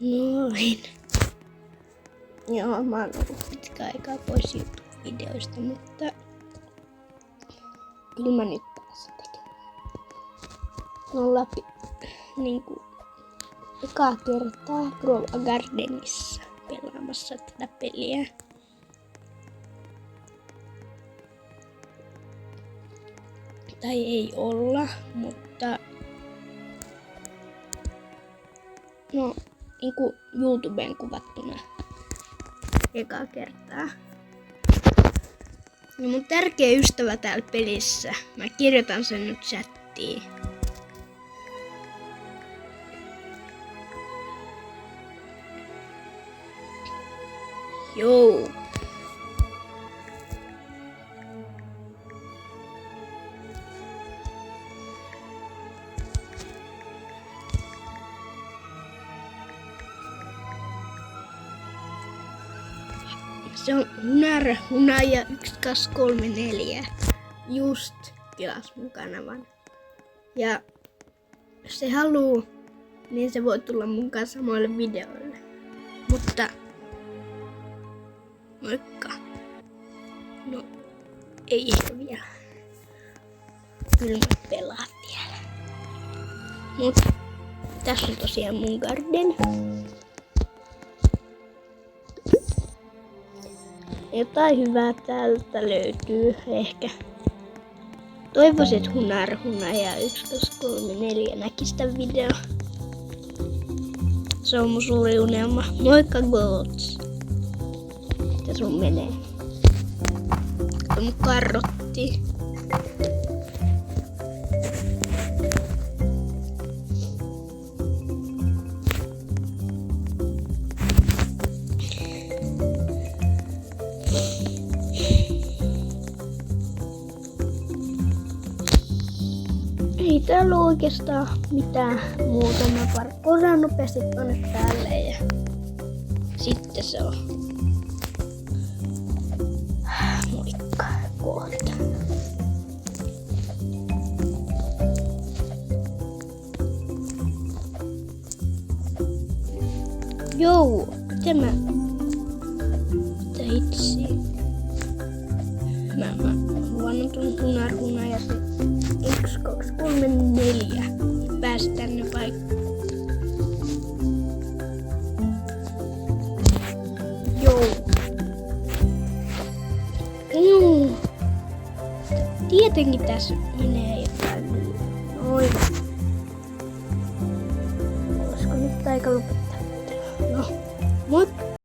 Noin. Joo, mä oon ollut pitkään aikaa pois YouTube-videoista, mutta kyllä mä nyt pääsen tekemään. Mä oon läpi niinku ekaa kertaa Grova Gardenissa pelaamassa tätä peliä. Tai ei olla, mutta no niinku YouTubeen kuvattuna ekaa kertaa. Ja mun tärkeä ystävä täällä pelissä, mä kirjoitan sen nyt chattiin. Joo. Se on Hunaja 1234. Just tilas mun kanavan. Ja jos se haluu, niin se voi tulla mukaan samoille videoille. Mutta moikka. No, ei ehkä vielä. Kyllä mä pelaan vielä. Mut tässä on tosiaan mun garden. Jotain hyvää täältä löytyy ehkä. Toivoisin, että Hunaja 1234 näkis tän video. Se on mun suuri unelma. Moikka Goats! Mitä sun menee? Kato mun karrotti. Ei täällä ole oikeastaan mitään muuta. Mä parkkouraan nopeasti tonne päälle ja sitten se on. Moikka kohta. Joo, miten mä itse. Mä luvannut tuon Hunaja se 1234. Pääsi tänne paikkaan. Joo. Tietenkin tässä menee jotain. Noin. Olisiko nyt aika lopettaa? No, moikka!